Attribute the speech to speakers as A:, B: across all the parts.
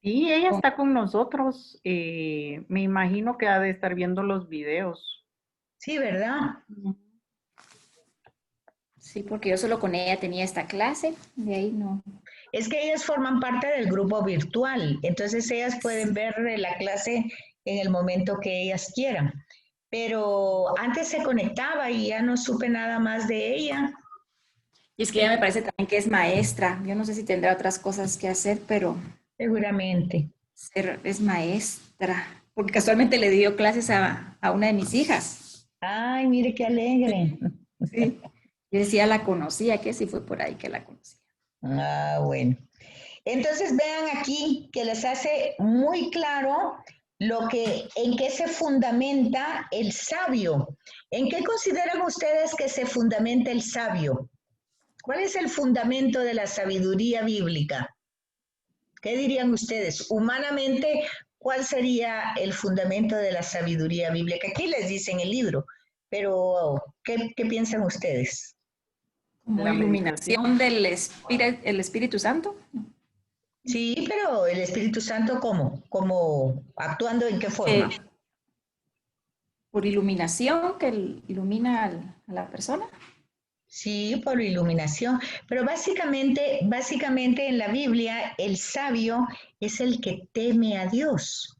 A: Sí, ella
B: Con-
A: está con nosotros. Me imagino que ha de estar viendo los videos.
B: Sí, ¿verdad?
A: Ujú.
B: Sí, porque yo solo con ella tenía esta clase, de ahí no.
C: Es que ellas forman parte del grupo virtual, entonces ellas pueden ver la clase en el momento que ellas quieran. Pero antes se conectaba y ya no supe nada más de ella.
B: Y es que ella me parece también que es maestra. Yo no sé si tendrá otras cosas que hacer, pero
C: Seguramente.
B: es maestra. Porque casualmente le dio clases a una de mis hijas.
C: Ay, mire qué alegre.
B: Sí. Yo decía, la conocía, que sí fue por ahí que la conocía.
C: Ah, bueno. Entonces vean aquí que les hace muy claro en qué se fundamenta el sabio. ¿En qué consideran ustedes que se fundamenta el sabio? ¿Cuál es el fundamento de la sabiduría bíblica? ¿Qué dirían ustedes? Humanamente, ¿cuál sería el fundamento de la sabiduría bíblica? Aquí les dice en el libro, pero ¿qué piensan ustedes?
B: Como
A: La meditación.
B: iluminación del espíritu, el Espíritu Santo.
C: Sí, pero el Espíritu Santo, ¿cómo? ¿Cómo actuando en qué forma?
B: Eh, por iluminación que ilumina a la persona.
C: Sí, por iluminación, pero básicamente en la Biblia el sabio es el que teme a Dios.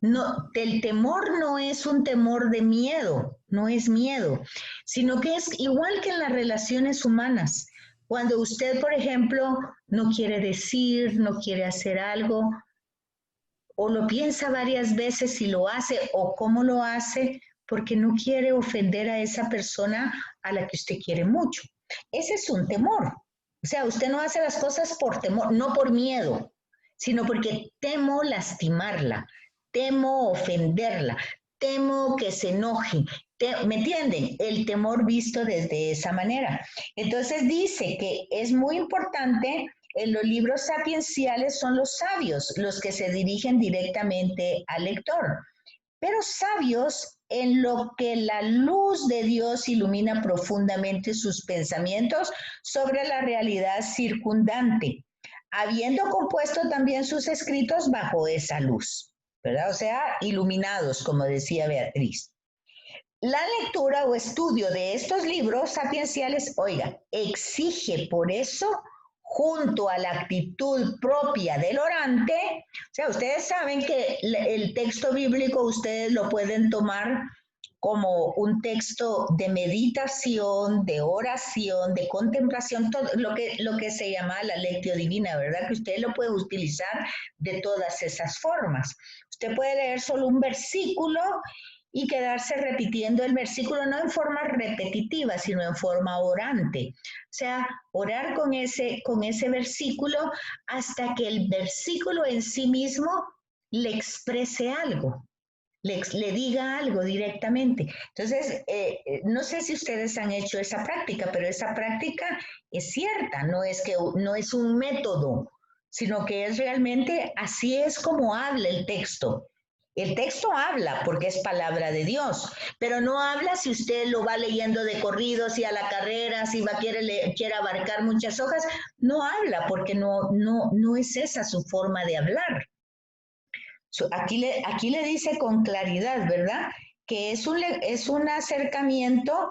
C: No, el temor no es un temor de miedo, no es miedo, sino que es igual que en las relaciones humanas. Cuando usted, por ejemplo, no quiere decir, no quiere hacer algo, o lo piensa varias veces si lo hace o cómo lo hace, porque no quiere ofender a esa persona a la que usted quiere mucho. Ese es un temor. O sea, usted no hace las cosas por temor, no por miedo, sino porque temo lastimarla, temo ofenderla, temo que se enoje. ¿Me entienden? El temor visto desde esa manera. Entonces dice que es muy importante en los libros sapienciales son los sabios los que se dirigen directamente al lector, pero sabios en lo que la luz de Dios ilumina profundamente sus pensamientos sobre la realidad circundante, habiendo compuesto también sus escritos bajo esa luz, ¿verdad? O sea, iluminados, como decía Beatriz. La lectura o estudio de estos libros sapienciales, oiga, exige por eso, junto a la actitud propia del orante, o sea, ustedes saben que el texto bíblico ustedes lo pueden tomar como un texto de meditación, de oración, de contemplación, todo lo que se llama la lectio divina, ¿verdad? Que usted lo puede utilizar de todas esas formas. Usted puede leer solo un versículo y quedarse repitiendo el versículo no en forma repetitiva, sino en forma orante. O sea, orar con ese versículo hasta que el versículo en sí mismo le exprese algo, le diga algo directamente. Entonces, no sé si ustedes han hecho esa práctica, pero esa práctica es cierta, no es un método, sino que es realmente así es como habla el texto. El texto habla porque es palabra de Dios, pero no habla si usted lo va leyendo de corrido, si a la carrera, si quiere abarcar muchas hojas, no habla porque no es esa su forma de hablar. Aquí le dice con claridad, ¿verdad? Que es un acercamiento,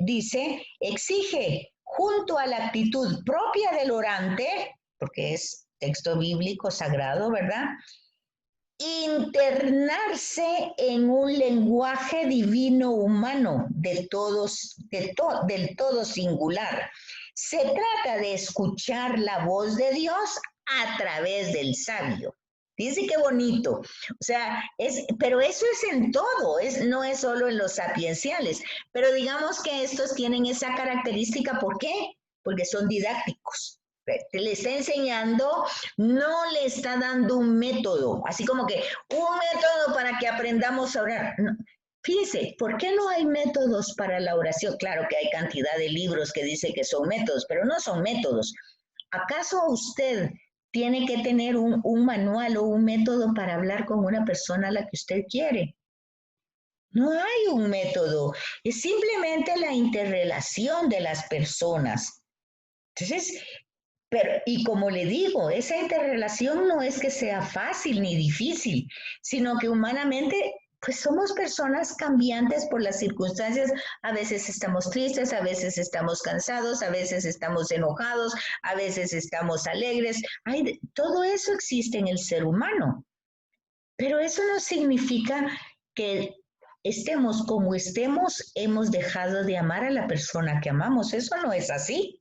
C: dice, exige junto a la actitud propia del orante, porque es texto bíblico sagrado, ¿verdad? Internarse en un lenguaje divino humano del todo singular. Se trata de escuchar la voz de Dios a través del sabio. Dice qué bonito. O sea, pero eso es en todo, no es solo en los sapienciales. Pero digamos que estos tienen esa característica, ¿por qué? Porque son didácticos. Le está enseñando, no le está dando un método, así como que un método para que aprendamos a orar. No. Fíjese, ¿por qué no hay métodos para la oración? Claro que hay cantidad de libros que dice que son métodos, pero no son métodos. ¿Acaso usted tiene que tener un manual o un método para hablar con una persona a la que usted quiere? No hay un método, es simplemente la interrelación de las personas. Entonces, Pero, y como le digo, esa interrelación no es que sea fácil ni difícil, sino que humanamente, pues somos personas cambiantes por las circunstancias. A veces estamos tristes, a veces estamos cansados, a veces estamos enojados, a veces estamos alegres. Todo eso existe en el ser humano. Pero eso no significa que estemos como estemos, hemos dejado de amar a la persona que amamos. Eso no es así.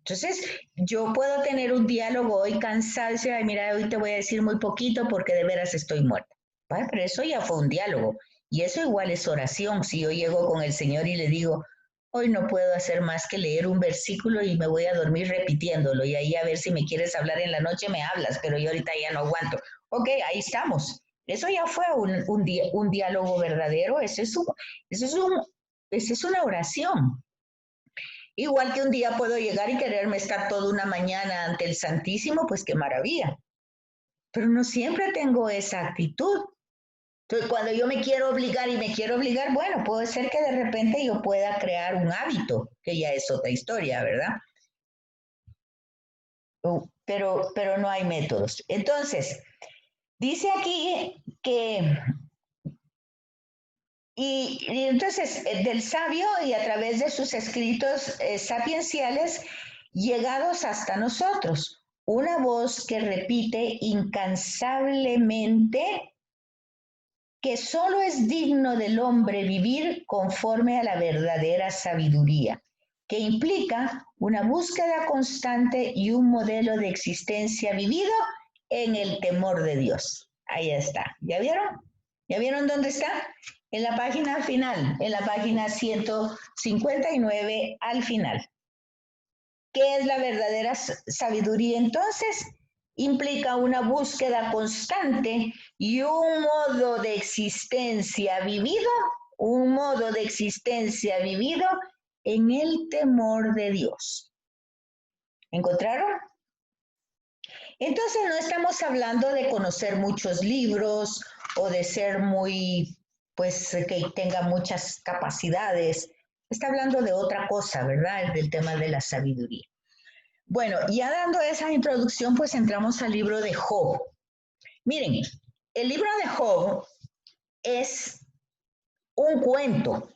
C: Entonces, yo puedo tener un diálogo hoy cansancio, y mira, hoy te voy a decir muy poquito porque de veras estoy muerta. ¿Vale? Pero eso ya fue un diálogo. Y eso igual es oración. Si yo llego con el Señor y le digo, hoy no puedo hacer más que leer un versículo y me voy a dormir repitiéndolo. Y ahí a ver si me quieres hablar en la noche, me hablas, pero yo ahorita ya no aguanto. Ok, ahí estamos. Eso ya fue un diálogo verdadero. Eso es una oración. Igual que un día puedo llegar y quererme estar toda una mañana ante el Santísimo, pues qué maravilla. Pero no siempre tengo esa actitud. Entonces, cuando yo me quiero obligar y me quiero obligar, bueno, puede ser que de repente yo pueda crear un hábito, que ya es otra historia, ¿verdad? Pero no hay métodos. Entonces, dice aquí que y entonces, del sabio y a través de sus escritos sapienciales, llegados hasta nosotros, una voz que repite incansablemente que solo es digno del hombre vivir conforme a la verdadera sabiduría, que implica una búsqueda constante y un modelo de existencia vivido en el temor de Dios. Ahí está. ¿Ya vieron? ¿Ya vieron dónde está? En la página final, en la página 159 al final. ¿Qué es la verdadera sabiduría? Entonces, implica una búsqueda constante y un modo de existencia vivido, en el temor de Dios. ¿Encontraron? Entonces no estamos hablando de conocer muchos libros o de ser muy, pues que tenga muchas capacidades. Está hablando de otra cosa, ¿verdad? Del tema de la sabiduría. Bueno, ya dando esa introducción, pues entramos al libro de Job. Miren, el libro de Job es un cuento,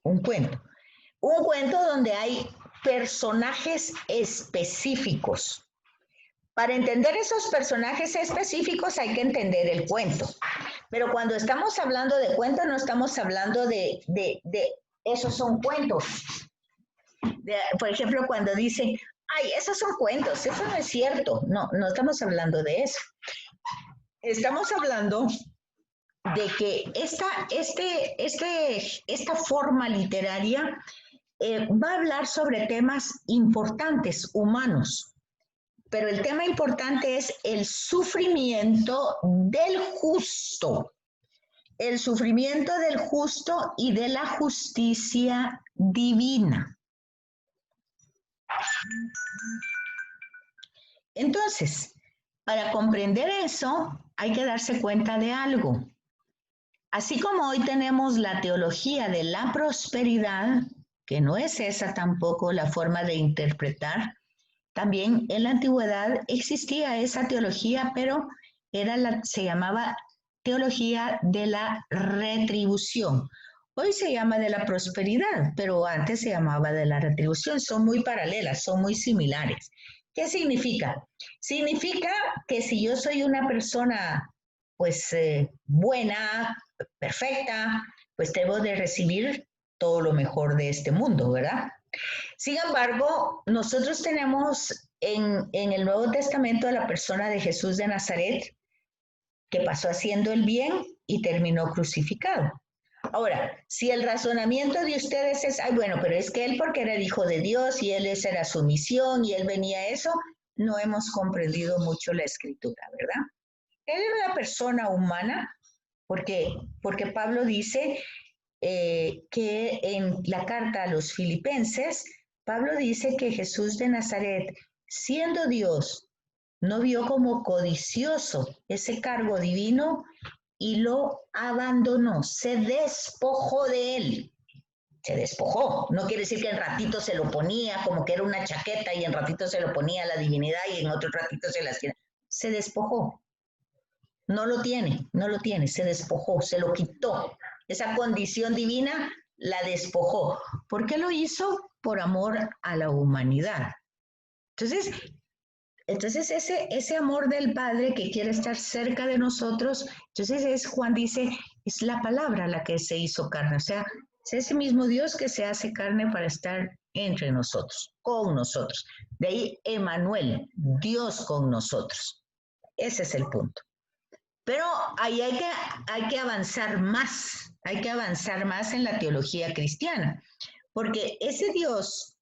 C: un cuento donde hay personajes específicos. Para entender esos personajes específicos hay que entender el cuento. Pero cuando estamos hablando de cuentos, no estamos hablando de esos son cuentos. Por ejemplo, cuando dicen, ay, esos son cuentos, eso no es cierto. No, no estamos hablando de eso. Estamos hablando de que esta forma literaria va a hablar sobre temas importantes, humanos. Pero el tema importante es el sufrimiento del justo. El sufrimiento del justo y de la justicia divina. Entonces, para comprender eso, hay que darse cuenta de algo. Así como hoy tenemos la teología de la prosperidad, que no es esa tampoco la forma de interpretar, también en la antigüedad existía esa teología, pero se llamaba teología de la retribución. Hoy se llama de la prosperidad, pero antes se llamaba de la retribución. Son muy paralelas, son muy similares. ¿Qué significa? Significa que si yo soy una persona, pues, buena, perfecta, pues debo de recibir todo lo mejor de este mundo, ¿verdad? Sin embargo, nosotros tenemos en el Nuevo Testamento a la persona de Jesús de Nazaret, que pasó haciendo el bien y terminó crucificado. Ahora, si el razonamiento de ustedes es, ay, bueno, pero es que él porque era el Hijo de Dios y él esa era su misión y él venía a eso, no hemos comprendido mucho la Escritura, ¿verdad? Él era una persona humana, porque Pablo dice que en la carta a los Filipenses, Pablo dice que Jesús de Nazaret, siendo Dios, no vio como codicioso ese cargo divino y lo abandonó, se despojó de él. se despojó. No quiere decir que en ratito se lo ponía como que era una chaqueta y en ratito se lo ponía a la divinidad y en otro ratito se las tiene. Se despojó. No lo tiene, se despojó, se lo quitó. Esa condición divina la despojó. ¿Por qué lo hizo? Por amor a la humanidad. Entonces ese amor del Padre que quiere estar cerca de nosotros, entonces Juan dice, es la palabra la que se hizo carne. O sea, es ese mismo Dios que se hace carne para estar entre nosotros, con nosotros. De ahí Emmanuel, Dios con nosotros. Ese es el punto. Pero ahí hay que avanzar más en la teología cristiana, porque ese Dios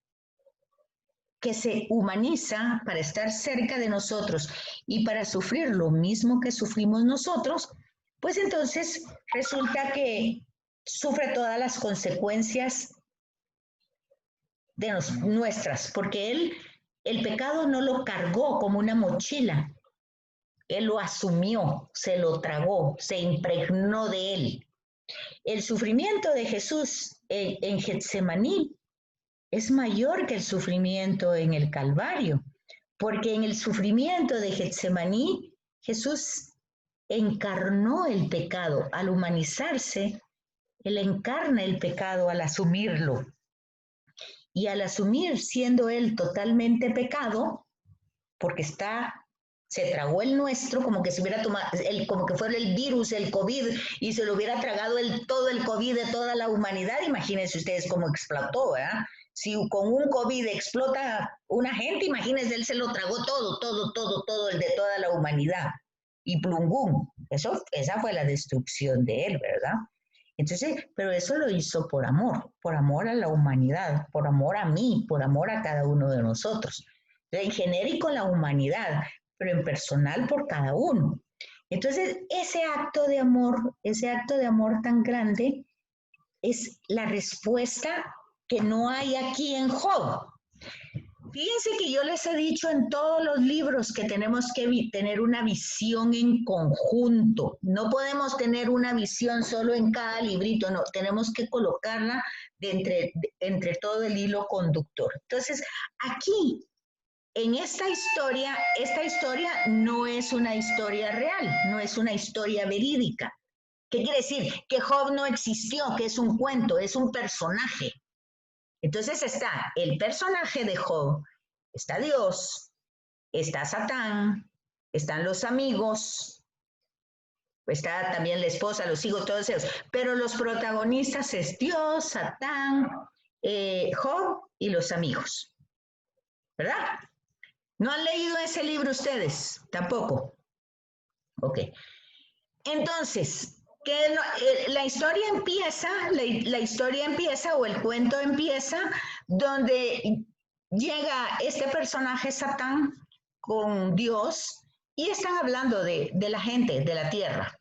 C: que se humaniza para estar cerca de nosotros y para sufrir lo mismo que sufrimos nosotros, pues entonces resulta que sufre todas las consecuencias de nuestras, porque el pecado no lo cargó como una mochila, él lo asumió, se lo tragó, se impregnó de él. El sufrimiento de Jesús en Getsemaní es mayor que el sufrimiento en el Calvario, porque en el sufrimiento de Getsemaní, Jesús encarnó el pecado. Al humanizarse, Él encarna el pecado al asumirlo. Y al asumir, siendo Él totalmente pecado, porque se tragó el nuestro, como que se hubiera tomado, como que fuera el virus, el COVID, y se lo hubiera tragado todo el COVID de toda la humanidad. Imagínense ustedes cómo explotó, ¿verdad? Si con un COVID explota una gente, imagínense, él se lo tragó todo, el de toda la humanidad. Y plungum, esa fue la destrucción de él, ¿verdad? Entonces, pero eso lo hizo por amor a la humanidad, por amor a mí, por amor a cada uno de nosotros. En genérico la humanidad, pero en personal por cada uno. Entonces, ese acto de amor tan grande, es la respuesta que no hay aquí en Job. Fíjense que yo les he dicho en todos los libros que tenemos que tener una visión en conjunto. No podemos tener una visión solo en cada librito, no, tenemos que colocarla entre todo el hilo conductor. Entonces, aquí, en esta historia no es una historia real, no es una historia verídica. ¿Qué quiere decir? Que Job no existió, que es un cuento, es un personaje. Entonces está el personaje de Job, está Dios, está Satán, están los amigos, está también la esposa, los hijos, todos ellos. Pero los protagonistas es Dios, Satán, Job y los amigos. ¿Verdad? ¿No han leído ese libro ustedes? Tampoco. Ok. Entonces, la historia empieza o el cuento empieza donde llega este personaje Satán con Dios y están hablando de la gente de la tierra.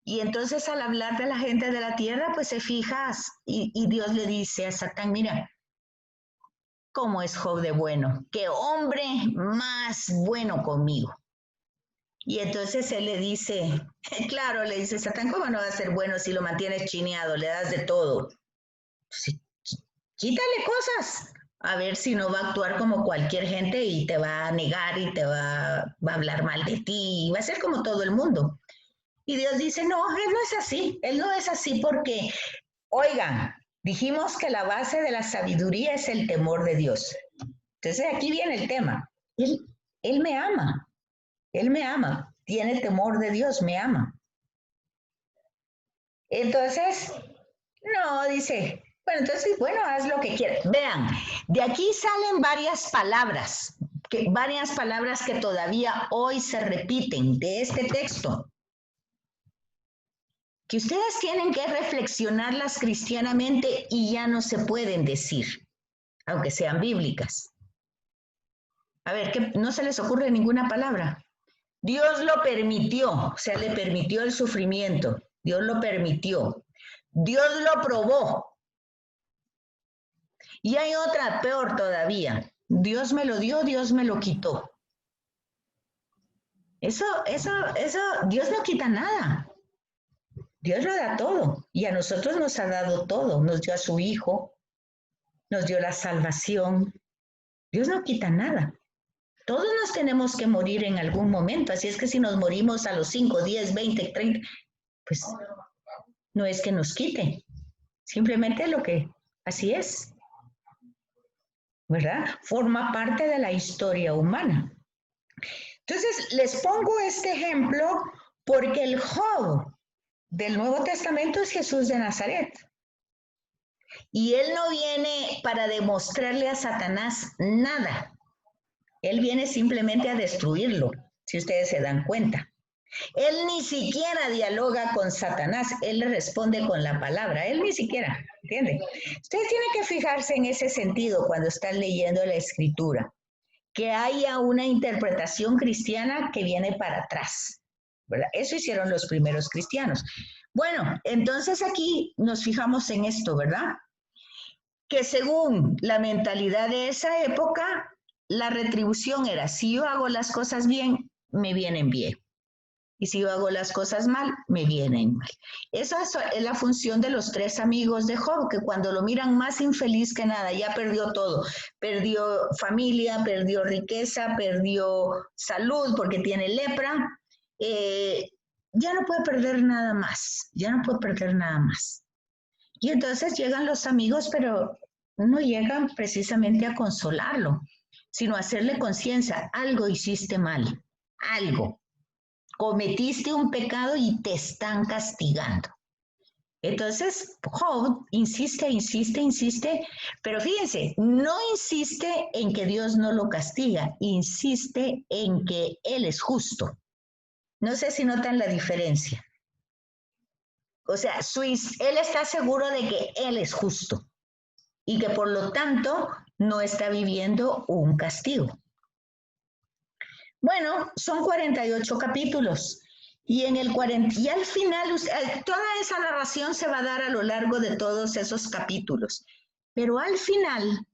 C: Y entonces al hablar de la gente de la tierra, pues se fija y Dios le dice a Satán, mira, ¿cómo es Job de bueno? ¡Qué hombre más bueno conmigo! Y entonces él le dice, claro, le dice, Satán, ¿cómo no va a ser bueno si lo mantienes chineado, le das de todo? Sí, quítale cosas, a ver si no va a actuar como cualquier gente y te va a negar y te va a hablar mal de ti, y va a ser como todo el mundo. Y Dios dice, no, él no es así porque, oigan, dijimos que la base de la sabiduría es el temor de Dios. Entonces aquí viene el tema, él me ama. Él me ama, tiene temor de Dios, me ama. Entonces, no, dice, bueno, haz lo que quieras. Vean, de aquí salen varias palabras que todavía hoy se repiten de este texto, que ustedes tienen que reflexionarlas cristianamente y ya no se pueden decir, aunque sean bíblicas. A ver, ¿qué? ¿No se les ocurre ninguna palabra? Dios lo permitió, o sea, le permitió el sufrimiento. Dios lo permitió. Dios lo probó. Y hay otra peor todavía. Dios me lo dio, Dios me lo quitó. Eso, Dios no quita nada. Dios lo da todo y a nosotros nos ha dado todo. Nos dio a su Hijo, nos dio la salvación. Dios no quita nada. Todos nos tenemos que morir en algún momento, así es que si nos morimos a los 5, 10, 20, 30, pues no es que nos quiten, simplemente lo que así es, ¿verdad? Forma parte de la historia humana. Entonces, les pongo este ejemplo porque el Job del Nuevo Testamento es Jesús de Nazaret. Y él no viene para demostrarle a Satanás nada. Él viene simplemente a destruirlo, si ustedes se dan cuenta. Él ni siquiera dialoga con Satanás, él le responde con la palabra, él ni siquiera, ¿entienden? Ustedes tienen que fijarse en ese sentido cuando están leyendo la escritura, que haya una interpretación cristiana que viene para atrás, ¿verdad? Eso hicieron los primeros cristianos. Bueno, entonces aquí nos fijamos en esto, ¿verdad? Que según la mentalidad de esa época, la retribución era, si yo hago las cosas bien, me vienen bien. Y si yo hago las cosas mal, me vienen mal. Esa es la función de los 3 amigos de Job, que cuando lo miran más infeliz que nada, ya perdió todo. Perdió familia, perdió riqueza, perdió salud porque tiene lepra. Ya no puede perder nada más, ya no puede perder nada más. Y entonces llegan los amigos, pero no llegan precisamente a consolarlo, sino a hacerle conciencia, algo hiciste mal, algo. Cometiste un pecado y te están castigando. Entonces, Job insiste, pero fíjense, no insiste en que Dios no lo castiga, insiste en que Él es justo. No sé si notan la diferencia. O sea, él está seguro de que Él es justo y que por lo tanto no está viviendo un castigo. Bueno, son 48 capítulos y en el 40, y al final toda esa narración se va a dar a lo largo de todos esos capítulos. Pero al final,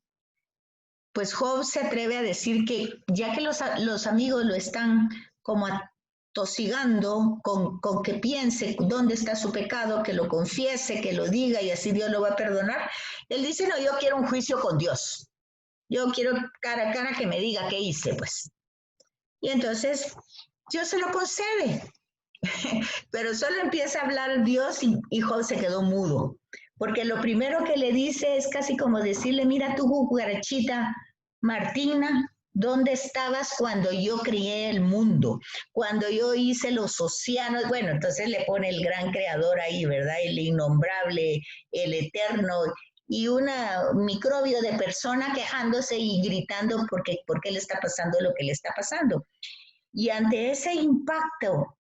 C: pues Job se atreve a decir que ya que los amigos lo están como atosigando con que piense dónde está su pecado, que lo confiese, que lo diga y así Dios lo va a perdonar, él dice, no, yo quiero un juicio con Dios. Yo quiero cara a cara que me diga qué hice, pues. Y entonces Dios se lo concede. Pero solo empieza a hablar Dios y Job se quedó mudo. Porque lo primero que le dice es casi como decirle, mira tú, cucarachita Martina, ¿dónde estabas cuando yo creé el mundo? Cuando yo hice los océanos. Bueno, entonces le pone el gran creador ahí, ¿verdad? El innombrable, el eterno. Y una microbio de persona quejándose y gritando por qué le está pasando lo que le está pasando. Y ante ese impacto,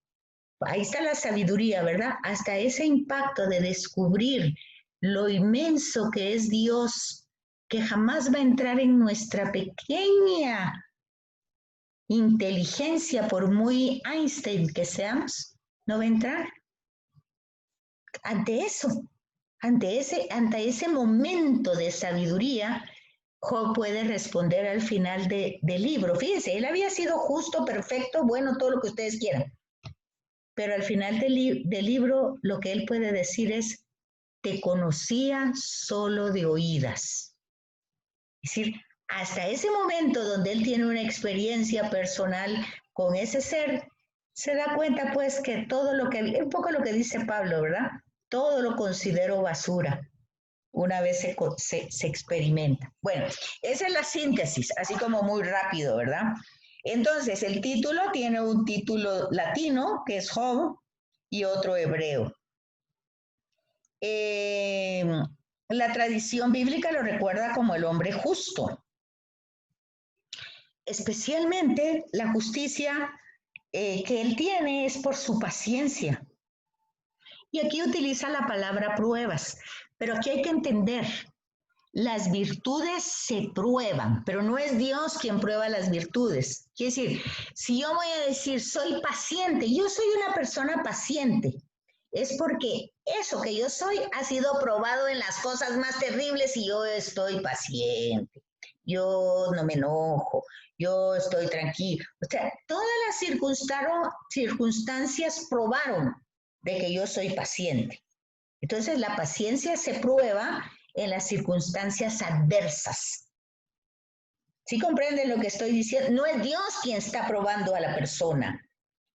C: ahí está la sabiduría, ¿verdad? Hasta ese impacto de descubrir lo inmenso que es Dios, que jamás va a entrar en nuestra pequeña inteligencia, por muy Einstein que seamos, no va a entrar. Ante eso, ante ese momento de sabiduría, Job puede responder al final del libro. Fíjense, él había sido justo, perfecto, bueno, todo lo que ustedes quieran. Pero al final del libro lo que él puede decir es, te conocía solo de oídas. Es decir, hasta ese momento donde él tiene una experiencia personal con ese ser, se da cuenta pues que todo lo que, un poco lo que dice Pablo, ¿verdad? Todo lo considero basura una vez se experimenta. Bueno, esa es la síntesis, así como muy rápido, ¿verdad? Entonces, el título tiene un título latino, que es Job, y otro hebreo. La tradición bíblica lo recuerda como el hombre justo. Especialmente la justicia que él tiene es por su paciencia. Y aquí utiliza la palabra pruebas, pero aquí hay que entender, las virtudes se prueban, pero no es Dios quien prueba las virtudes. Quiere decir, si yo voy a decir soy paciente, yo soy una persona paciente, es porque eso que yo soy ha sido probado en las cosas más terribles y yo estoy paciente. Yo no me enojo, yo estoy tranquilo. O sea, todas las circunstancias probaron de que yo soy paciente. Entonces la paciencia se prueba en las circunstancias adversas. ¿Sí comprenden lo que estoy diciendo? No es Dios quien está probando a la persona.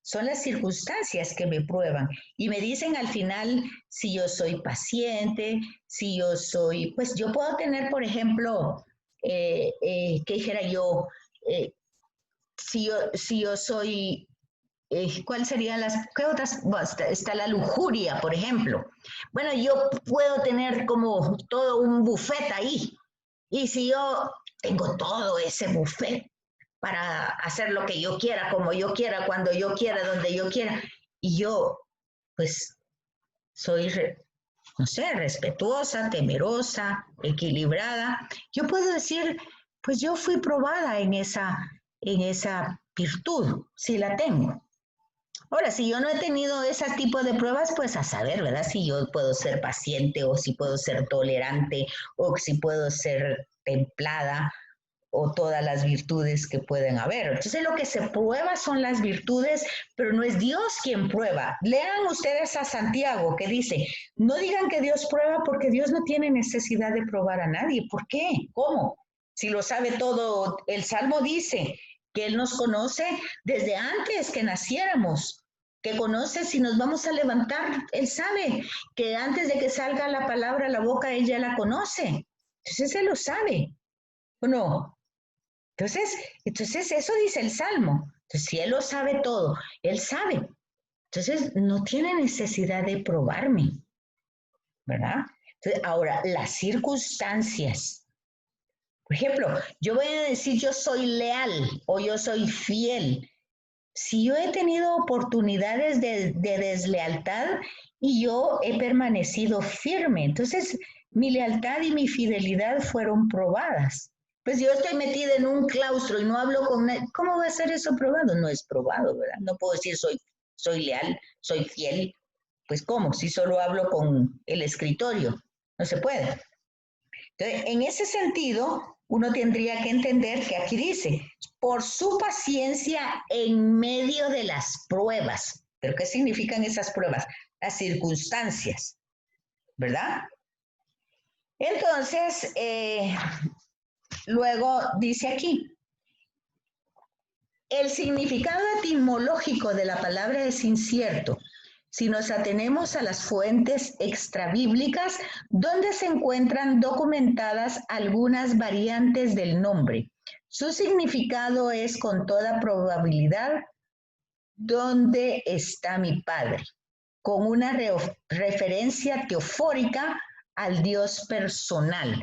C: Son las circunstancias que me prueban y me dicen al final si yo soy paciente, si yo soy, pues yo puedo tener, por ejemplo, ¿qué dijera yo? Si yo soy, ¿cuál serían qué otras? Está la lujuria, por ejemplo. Bueno, yo puedo tener como todo un buffet ahí. Y si yo tengo todo ese buffet para hacer lo que yo quiera, como yo quiera, cuando yo quiera, donde yo quiera, y yo, pues, soy, no sé, respetuosa, temerosa, equilibrada, yo puedo decir, pues yo fui probada en esa virtud, si la tengo. Ahora, si yo no he tenido ese tipo de pruebas, pues a saber, ¿verdad? Si yo puedo ser paciente o si puedo ser tolerante o si puedo ser templada o todas las virtudes que pueden haber. Entonces lo que se prueba son las virtudes, pero no es Dios quien prueba. Lean ustedes a Santiago que dice, no digan que Dios prueba porque Dios no tiene necesidad de probar a nadie. ¿Por qué? ¿Cómo? Si lo sabe todo, el Salmo dice que Él nos conoce desde antes que naciéramos, que conoce si nos vamos a levantar, Él sabe que antes de que salga la palabra a la boca, Él ya la conoce. Entonces Él lo sabe, ¿o no? Entonces eso dice el Salmo. Entonces, si Él lo sabe todo, Él sabe. Entonces, no tiene necesidad de probarme, ¿verdad? Entonces, ahora, las circunstancias. Por ejemplo, yo voy a decir yo soy leal o yo soy fiel. Si yo he tenido oportunidades de deslealtad y yo he permanecido firme, entonces mi lealtad y mi fidelidad fueron probadas. Pues yo estoy metida en un claustro y no hablo con nadie. ¿Cómo va a ser eso probado? No es probado, ¿verdad? No puedo decir soy leal, soy fiel. Pues ¿cómo? Si solo hablo con el escritorio. No se puede. Entonces, en ese sentido, uno tendría que entender que aquí dice, por su paciencia en medio de las pruebas. ¿Pero qué significan esas pruebas? Las circunstancias, ¿verdad? Entonces, luego dice aquí, el significado etimológico de la palabra es incierto si nos atenemos a las fuentes extrabíblicas donde se encuentran documentadas algunas variantes del nombre. Su significado es con toda probabilidad ¿dónde está mi Padre? Con una referencia teofórica al Dios personal.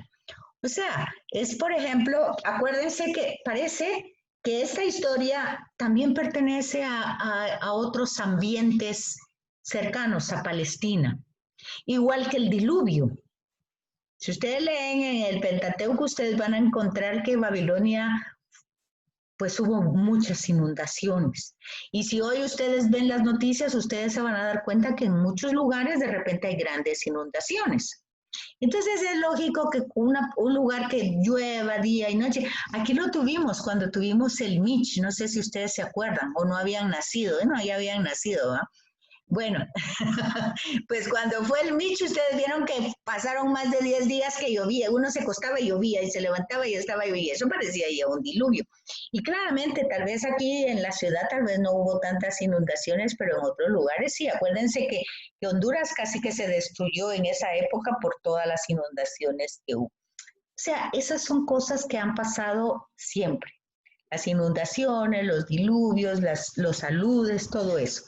C: O sea, es por ejemplo, acuérdense que parece que esta historia también pertenece a otros ambientes cercanos a Palestina, igual que el diluvio. Si ustedes leen en el Pentateuco, ustedes van a encontrar que Babilonia, pues hubo muchas inundaciones. Y si hoy ustedes ven las noticias, ustedes se van a dar cuenta que en muchos lugares de repente hay grandes inundaciones. Entonces es lógico que un lugar que llueva día y noche, aquí lo tuvimos cuando tuvimos el Mitch, no sé si ustedes se acuerdan o no habían nacido, no, ya habían nacido, ¿verdad? Bueno, pues cuando fue el Mitch, ustedes vieron que pasaron más de 10 días que llovía, uno se acostaba y llovía y se levantaba y estaba lloviendo, eso parecía ya un diluvio. Y claramente, tal vez aquí en la ciudad tal vez no hubo tantas inundaciones, pero en otros lugares sí. Acuérdense que Honduras casi que se destruyó en esa época por todas las inundaciones que hubo. O sea, esas son cosas que han pasado siempre. Las inundaciones, los diluvios, los aludes, todo eso.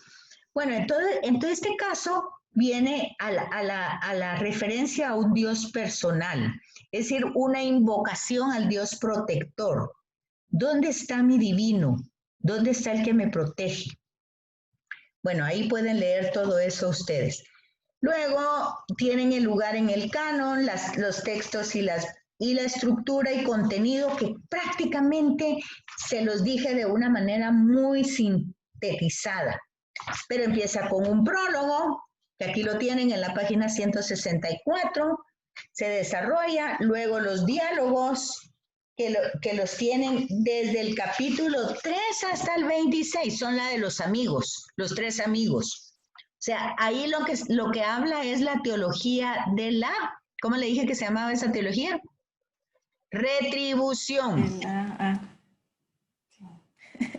C: Bueno, entonces, en todo este caso viene a la referencia a un Dios personal, es decir, una invocación al Dios protector. ¿Dónde está mi divino? ¿Dónde está el que me protege? Bueno, ahí pueden leer todo eso ustedes. Luego tienen el lugar en el canon, los textos y la estructura y contenido que prácticamente se los dije de una manera muy sintetizada. Pero empieza con un prólogo, que aquí lo tienen en la página 164, se desarrolla, luego los diálogos, que los tienen desde el capítulo 3 hasta el 26, son la de los amigos, los tres amigos. O sea, ahí lo que habla es la teología de la, ¿cómo le dije que se llamaba esa teología? Retribución.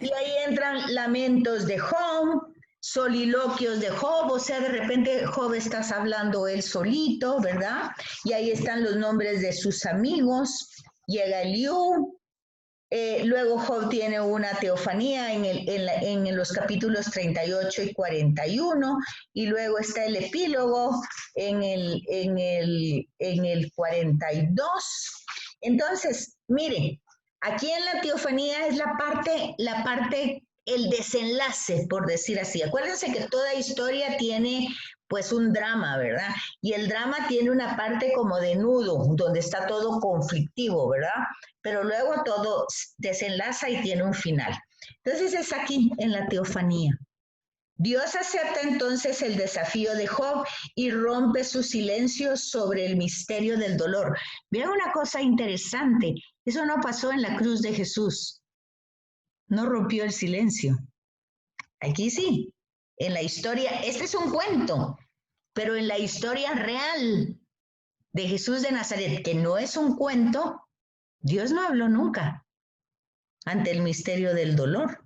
C: Y ahí entran lamentos de Job, soliloquios de Job, o sea, de repente Job estás hablando él solito, ¿verdad? Y ahí están los nombres de sus amigos, llega Eliú, luego Job tiene una teofanía en los capítulos 38 y 41, y luego está el epílogo en el 42. Entonces, miren, aquí en la teofanía es la parte, el desenlace, por decir así. Acuérdense que toda historia tiene pues un drama, ¿verdad? Y el drama tiene una parte como de nudo, donde está todo conflictivo, ¿verdad? Pero luego todo desenlaza y tiene un final. Entonces es aquí, en la teofanía. Dios acepta entonces el desafío de Job y rompe su silencio sobre el misterio del dolor. Vean una cosa interesante, eso no pasó en la cruz de Jesús, no rompió el silencio. Aquí sí, en la historia, este es un cuento, pero en la historia real de Jesús de Nazaret, que no es un cuento, Dios no habló nunca ante el misterio del dolor.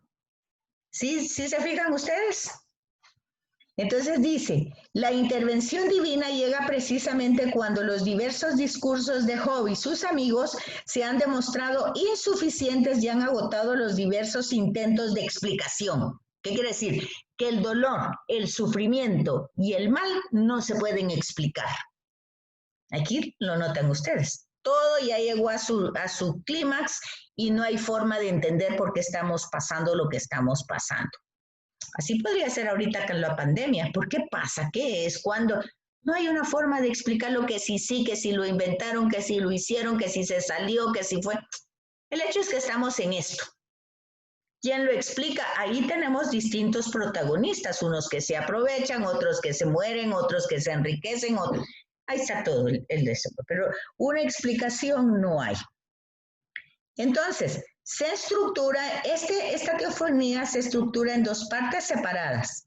C: ¿Sí se fijan ustedes? Entonces dice, la intervención divina llega precisamente cuando los diversos discursos de Job y sus amigos se han demostrado insuficientes y han agotado los diversos intentos de explicación. ¿Qué quiere decir? Que el dolor, el sufrimiento y el mal no se pueden explicar. Aquí lo notan ustedes. Todo ya llegó a su clímax y no hay forma de entender por qué estamos pasando lo que estamos pasando. Así podría ser ahorita con la pandemia. ¿Por qué pasa? ¿Qué es? ¿Cuándo? No hay una forma de explicarlo, que si sí, que si lo inventaron, que si lo hicieron, que si se salió, que si fue. El hecho es que estamos en esto. ¿Quién lo explica? Ahí tenemos distintos protagonistas, unos que se aprovechan, otros que se mueren, otros que se enriquecen, otros. Ahí está todo el deseo, pero una explicación no hay. Entonces, se estructura, esta teofanía se estructura en dos partes separadas.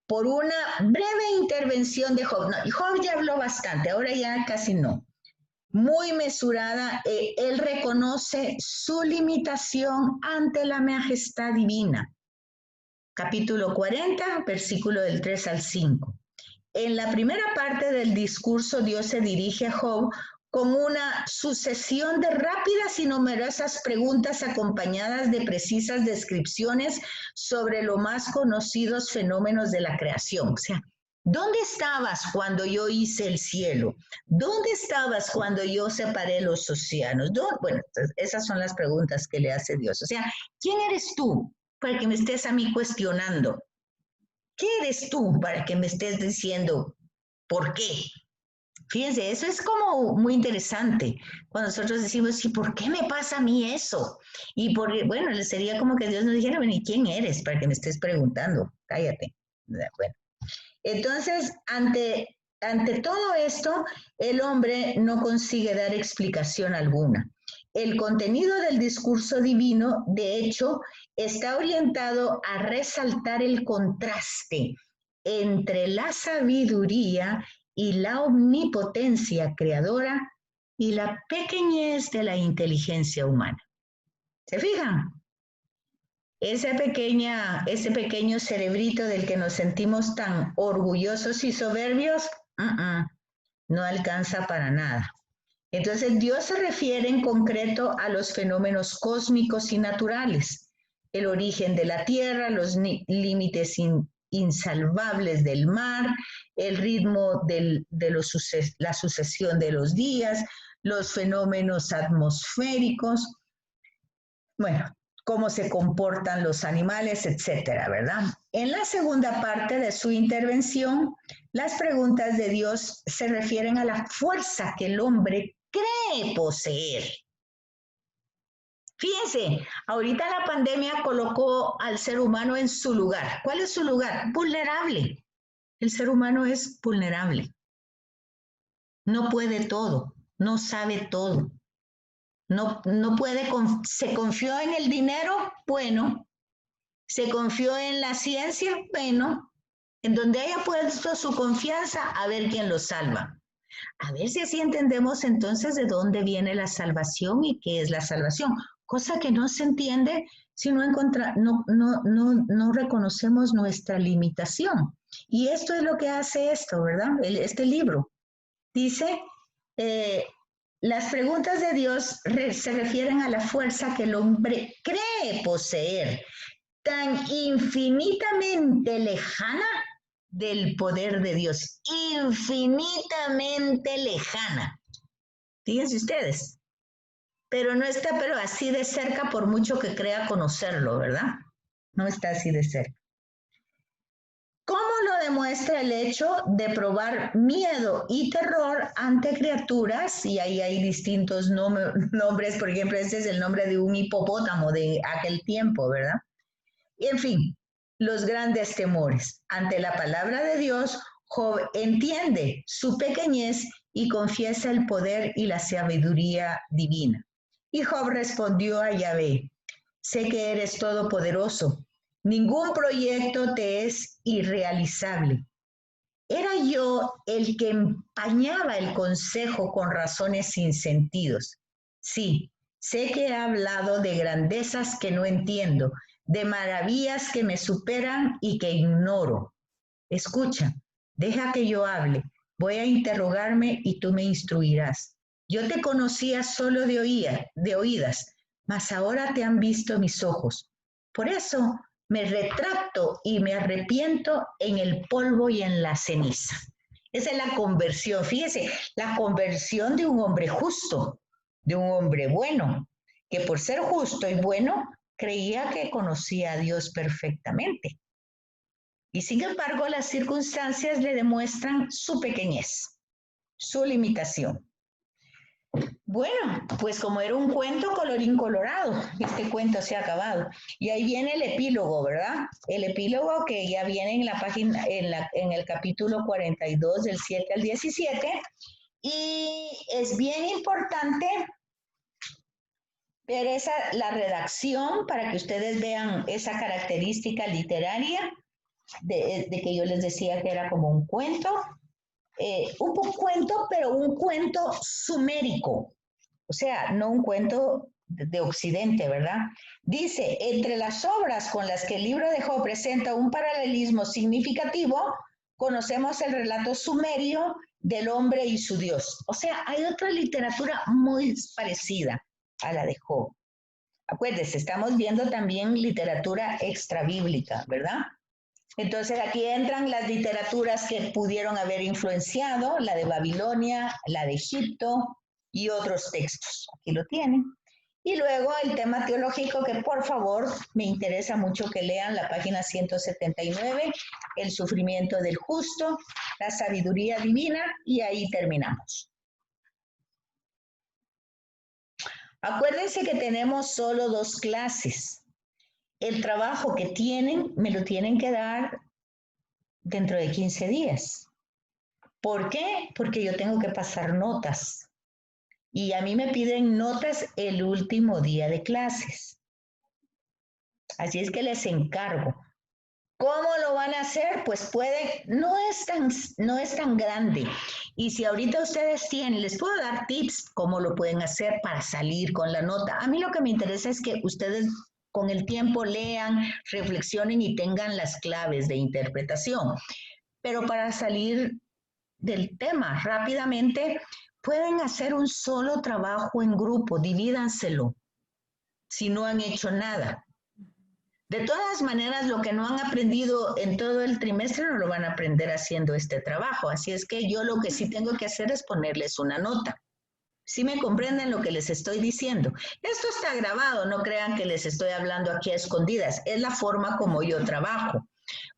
C: Por una breve intervención de Job. No, Job ya habló bastante, ahora ya casi no. Muy mesurada, él reconoce su limitación ante la majestad divina. Capítulo 40, versículo del 3 al 5. En la primera parte del discurso, Dios se dirige a Job con una sucesión de rápidas y numerosas preguntas acompañadas de precisas descripciones sobre los más conocidos fenómenos de la creación. O sea, ¿dónde estabas cuando yo hice el cielo? ¿Dónde estabas cuando yo separé los océanos? Bueno, esas son las preguntas que le hace Dios. O sea, ¿quién eres tú para que me estés a mí cuestionando? ¿Qué eres tú para que me estés diciendo por qué? Fíjense, eso es como muy interesante. Cuando nosotros decimos, ¿y por qué me pasa a mí eso? Y porque, bueno, sería como que Dios nos dijera, bueno, ¿y quién eres para que me estés preguntando? Cállate. Bueno. Entonces, ante todo esto, el hombre no consigue dar explicación alguna. El contenido del discurso divino, de hecho, está orientado a resaltar el contraste entre la sabiduría y la omnipotencia creadora y la pequeñez de la inteligencia humana. ¿Se fijan? Ese pequeño cerebrito del que nos sentimos tan orgullosos y soberbios, no alcanza para nada. Entonces Dios se refiere en concreto a los fenómenos cósmicos y naturales, el origen de la tierra, los límites insalvables del mar, el ritmo de la sucesión de los días, los fenómenos atmosféricos, bueno, cómo se comportan los animales, etcétera, ¿verdad? En la segunda parte de su intervención, las preguntas de Dios se refieren a la fuerza que el hombre cree poseer. Fíjense, ahorita la pandemia colocó al ser humano en su lugar. ¿Cuál es su lugar? Vulnerable. El ser humano es vulnerable. No puede todo, no sabe todo. No puede, se confió en el dinero, bueno. Se confió en la ciencia, bueno. En donde haya puesto su confianza, a ver quién lo salva. A ver si así entendemos entonces de dónde viene la salvación y qué es la salvación. Cosa que no se entiende si no reconocemos nuestra limitación. Y esto es lo que hace esto, ¿verdad? Este libro. Dice, las preguntas de Dios se refieren a la fuerza que el hombre cree poseer, tan infinitamente lejana del poder de Dios, infinitamente lejana. Fíjense ustedes, pero no está pero así de cerca por mucho que crea conocerlo, ¿verdad? No está así de cerca. ¿Cómo lo demuestra el hecho de probar miedo y terror ante criaturas? Y ahí hay distintos nombres, por ejemplo, este es el nombre de un hipopótamo de aquel tiempo, ¿verdad? Y en fin, los grandes temores. Ante la palabra de Dios, Job entiende su pequeñez y confiesa el poder y la sabiduría divina. Y Job respondió a Yahvé, sé que eres todopoderoso, ningún proyecto te es irrealizable. Era yo el que empañaba el consejo con razones sin sentidos. Sí, sé que he hablado de grandezas que no entiendo, de maravillas que me superan y que ignoro. Escucha, deja que yo hable. Voy a interrogarme y tú me instruirás. Yo te conocía solo de oídas, mas ahora te han visto mis ojos. Por eso me retracto y me arrepiento en el polvo y en la ceniza. Esa es la conversión. Fíjese, la conversión de un hombre justo, de un hombre bueno, que por ser justo y bueno, creía que conocía a Dios perfectamente. Y sin embargo, las circunstancias le demuestran su pequeñez, su limitación. Bueno, pues como era un cuento, colorín colorado, este cuento se ha acabado. Y ahí viene el epílogo, ¿verdad? El epílogo que ya viene en la página, en el capítulo 42, del 7 al 17. Y es bien importante ver la redacción para que ustedes vean esa característica literaria de que yo les decía que era como un cuento. Un cuento, pero un cuento sumérico, o sea, no un cuento de Occidente, ¿verdad? Dice, entre las obras con las que el libro de Job presenta un paralelismo significativo, conocemos el relato sumerio del hombre y su Dios. O sea, hay otra literatura muy parecida a la de Job. Acuérdense, estamos viendo también literatura extrabíblica, ¿verdad? Entonces aquí entran las literaturas que pudieron haber influenciado, la de Babilonia, la de Egipto y otros textos. Aquí lo tienen. Y luego el tema teológico que por favor me interesa mucho que lean la página 179, el sufrimiento del justo, la sabiduría divina y ahí terminamos. Acuérdense que tenemos solo 2 clases. El trabajo que tienen, me lo tienen que dar dentro de 15 días. ¿Por qué? Porque yo tengo que pasar notas. Y a mí me piden notas el último día de clases. Así es que les encargo. ¿Cómo lo van a hacer? Pues no es tan grande. Y si ahorita ustedes tienen, les puedo dar tips cómo lo pueden hacer para salir con la nota. A mí lo que me interesa es que ustedes con el tiempo lean, reflexionen y tengan las claves de interpretación. Pero para salir del tema rápidamente, pueden hacer un solo trabajo en grupo, divídanselo, si no han hecho nada. De todas maneras, lo que no han aprendido en todo el trimestre no lo van a aprender haciendo este trabajo. Así es que yo lo que sí tengo que hacer es ponerles una nota. ¿Sí me comprenden lo que les estoy diciendo? Esto está grabado, no crean que les estoy hablando aquí a escondidas. Es la forma como yo trabajo.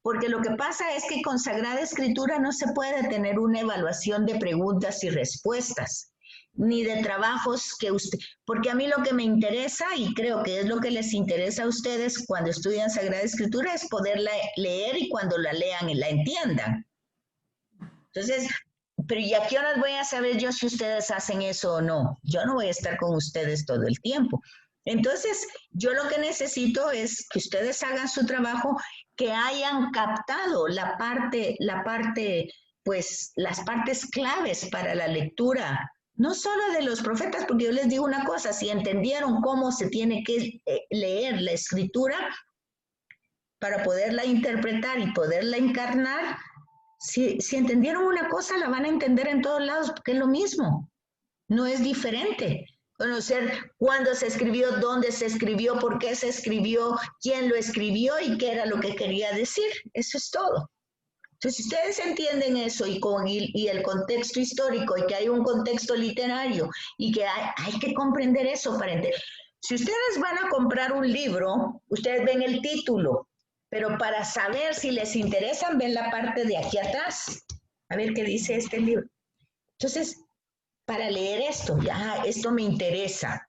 C: Porque lo que pasa es que con Sagrada Escritura no se puede tener una evaluación de preguntas y respuestas, ni de trabajos que usted... Porque a mí lo que me interesa, y creo que es lo que les interesa a ustedes cuando estudian Sagrada Escritura, es poderla leer y cuando la lean y la entiendan. Entonces... Pero ¿y a qué horas voy a saber yo si ustedes hacen eso o no? Yo no voy a estar con ustedes todo el tiempo. Entonces, yo lo que necesito es que ustedes hagan su trabajo, que hayan captado pues las partes claves para la lectura, no solo de los profetas, porque yo les digo una cosa, si entendieron cómo se tiene que leer la escritura para poderla interpretar y poderla encarnar, si entendieron una cosa, la van a entender en todos lados, porque es lo mismo, no es diferente. Conocer cuándo se escribió, dónde se escribió, por qué se escribió, quién lo escribió y qué era lo que quería decir. Eso es todo. Entonces, si ustedes entienden eso y el contexto histórico y que hay un contexto literario y que hay que comprender eso para entender. Si ustedes van a comprar un libro, ustedes ven el título, pero para saber si les interesan, ven la parte de aquí atrás. A ver qué dice este libro. Entonces, para leer esto, ya, esto me interesa.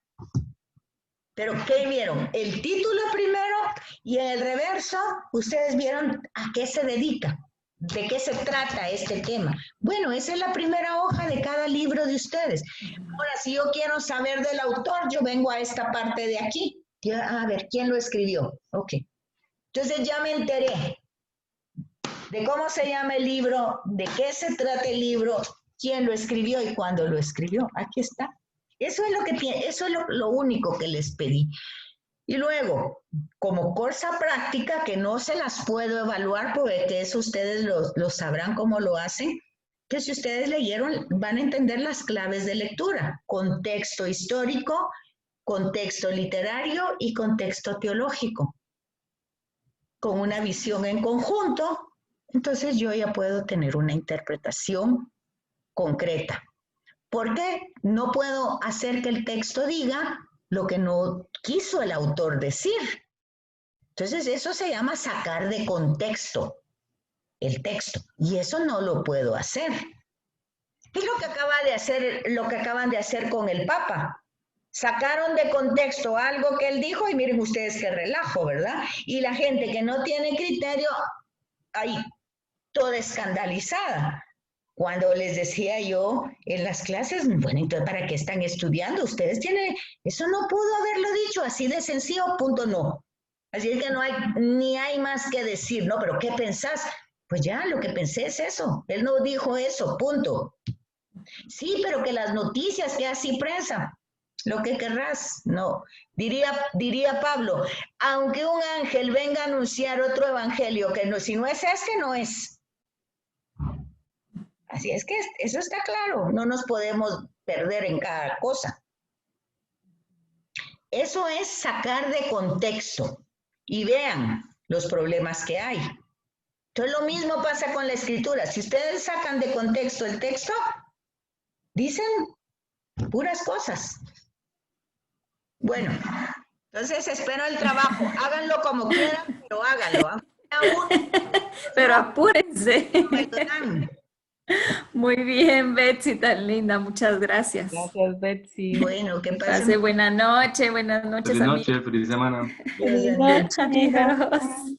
C: Pero, ¿qué vieron? El título primero y en el reverso, ustedes vieron a qué se dedica, de qué se trata este tema. Bueno, esa es la primera hoja de cada libro de ustedes. Ahora, si yo quiero saber del autor, yo vengo a esta parte de aquí. A ver, ¿quién lo escribió? Ok. Entonces ya me enteré de cómo se llama el libro, de qué se trata el libro, quién lo escribió y cuándo lo escribió. Aquí está. Eso es lo único que les pedí. Y luego, como cosa práctica, que no se las puedo evaluar, porque eso ustedes lo sabrán cómo lo hacen, que si ustedes leyeron, van a entender las claves de lectura. Contexto histórico, contexto literario y contexto teológico. Con una visión en conjunto, entonces yo ya puedo tener una interpretación concreta. Porque no puedo hacer que el texto diga lo que no quiso el autor decir. Entonces eso se llama sacar de contexto el texto. Y eso no lo puedo hacer. ¿Qué es lo que acaban de hacer con el Papa? Sacaron de contexto algo que él dijo y miren ustedes qué relajo, ¿verdad? Y la gente que no tiene criterio, ahí, toda escandalizada. Cuando les decía yo en las clases, bueno, entonces, ¿para qué están estudiando? Ustedes tienen, eso no pudo haberlo dicho, así de sencillo, punto no. Así es que ni hay más que decir, ¿no? Pero ¿qué pensás? Pues ya, lo que pensé es eso. Él no dijo eso, punto. Sí, pero que las noticias, que así prensa, lo que querrás, no. Diría Pablo, aunque un ángel venga a anunciar otro evangelio, que no, si no es este, no es. Así es que eso está claro, no nos podemos perder en cada cosa. Eso es sacar de contexto y vean los problemas que hay. Entonces lo mismo pasa con la escritura. Si ustedes sacan de contexto el texto, dicen puras cosas. Bueno, entonces espero el trabajo. Háganlo como quieran, pero háganlo.
B: Pero apúrense.
C: Perdonan.
B: Muy bien, Betsy, tan linda. Muchas gracias.
A: Gracias, Betsy.
C: Bueno, que
B: Pase
C: pasen.
B: buena noche. Buenas noches,
D: Feliz noche, feliz semana.
A: Feliz noche, amiga.
B: Adiós.